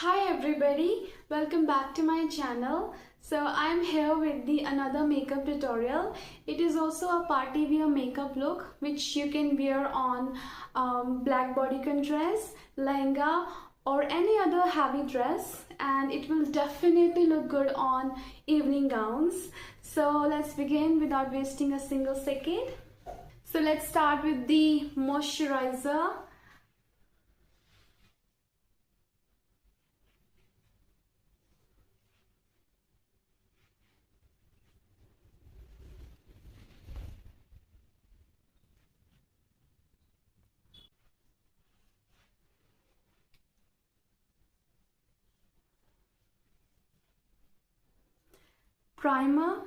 Hi everybody, welcome back to my channel. So I'm here with the another makeup tutorial. It is also a party wear makeup look which you can wear on black bodycon dress, lehenga or any other heavy dress, and it will definitely look good on evening gowns. So let's begin without wasting a single second. So let's start with the moisturizer. Primer,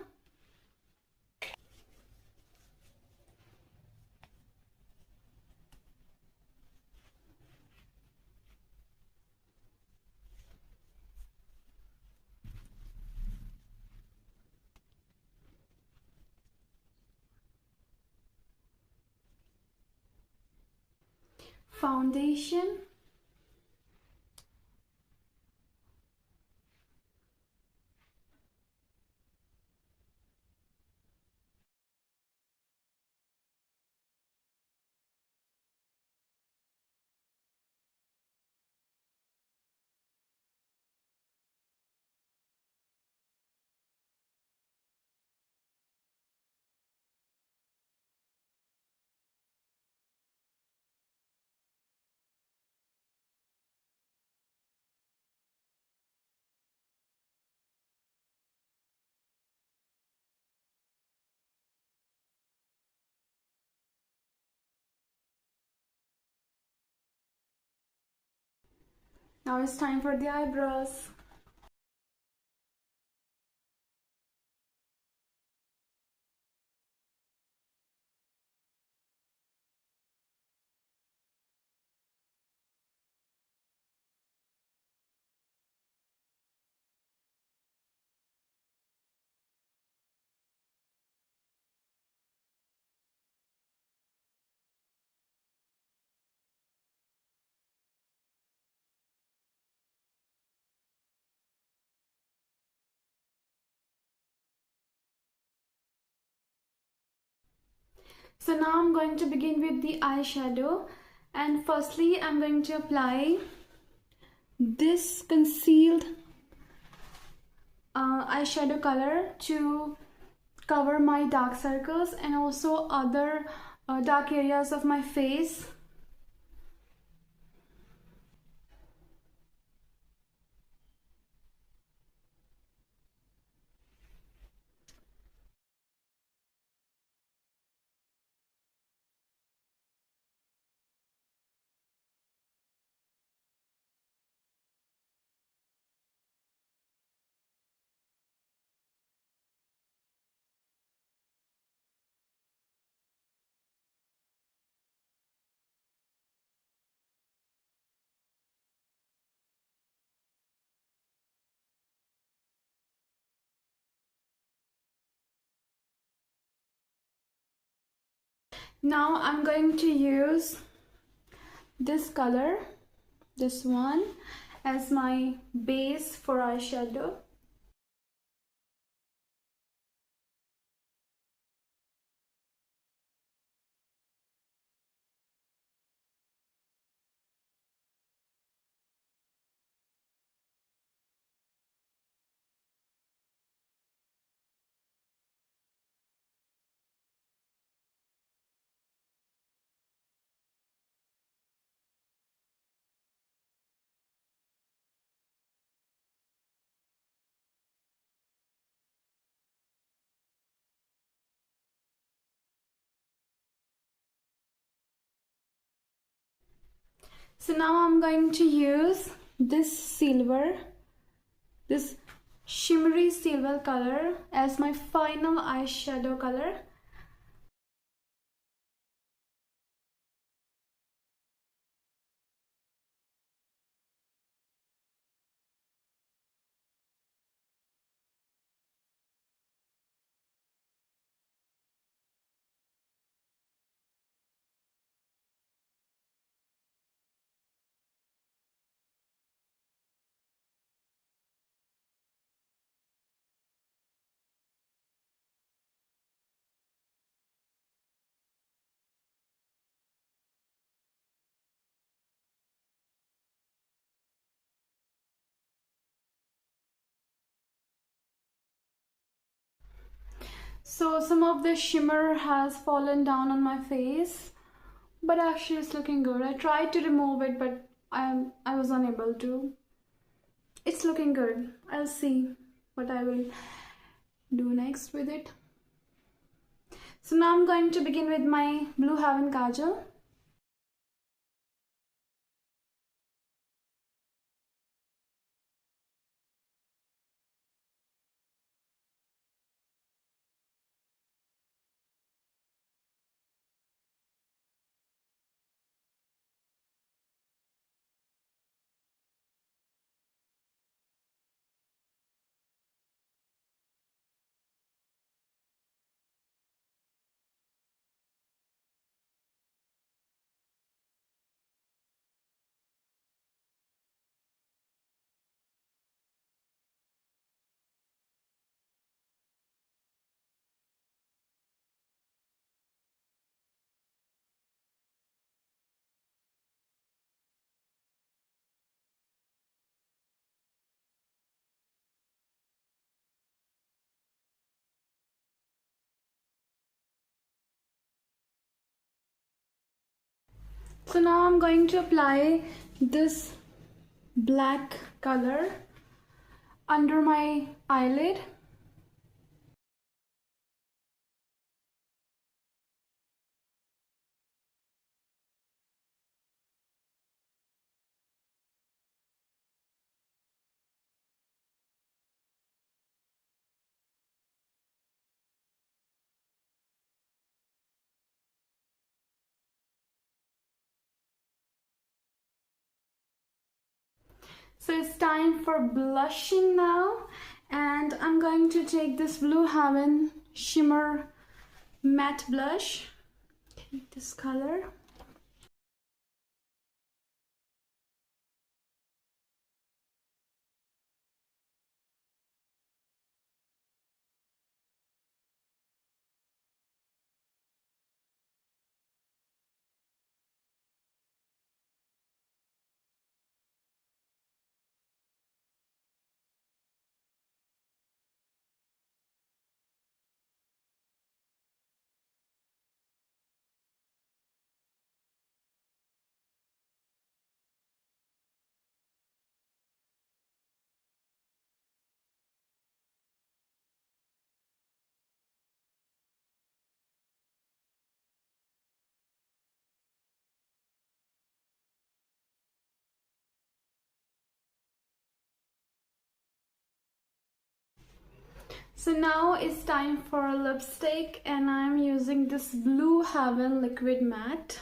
foundation, now it's time for the eyebrows. So now I'm going to begin with the eyeshadow, and firstly I'm going to apply this concealed eyeshadow color to cover my dark circles and also other dark areas of my face. Now I'm going to use this color, this one, as my base for eyeshadow. So now I'm going to use this silver, this shimmery silver color as my final eyeshadow color. So some of the shimmer has fallen down on my face, but actually it's looking good. I tried to remove it, but I was unable to. It's looking good. I'll see what I will do next with it. So now I'm going to begin with my Blue Heaven Kajal. So now I'm going to apply this black color under my eyelid. So it's time for blushing now, and I'm going to take this Blue Heaven Shimmer Matte Blush. Take this color. So now it's time for a lipstick, and I'm using this Blue Heaven Liquid Matte.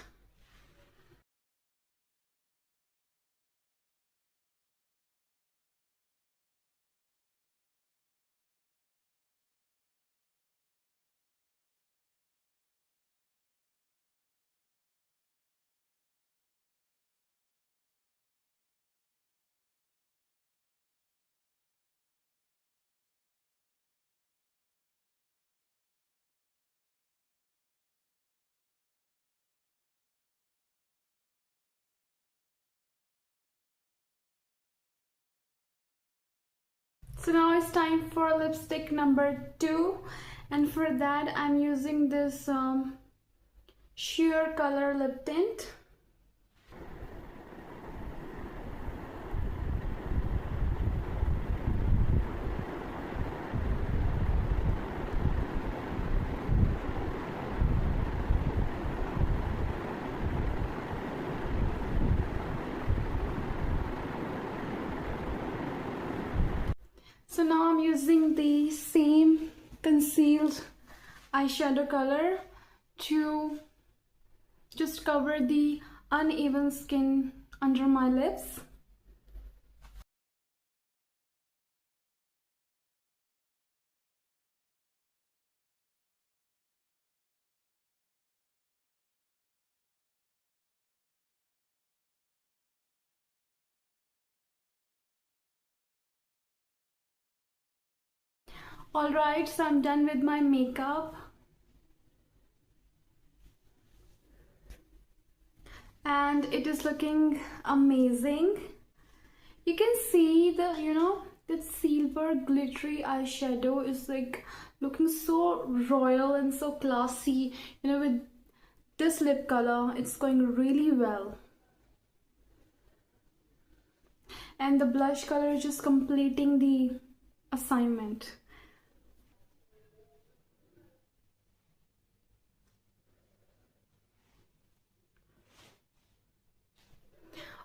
So now it's time for lipstick number 2, and for that I'm using this sheer color lip tint. So now I'm using the same concealed eyeshadow color to just cover the uneven skin under my lips. Alright, so I'm done with my makeup. And it is looking amazing. You can see the, That silver glittery eyeshadow is like looking so royal and so classy. You know, with this lip color, it's going really well. And the blush color is just completing the assignment.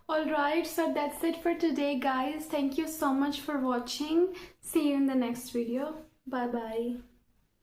Alright, so that's it for today, guys. Thank you so much for watching. See you in the next video. Bye bye.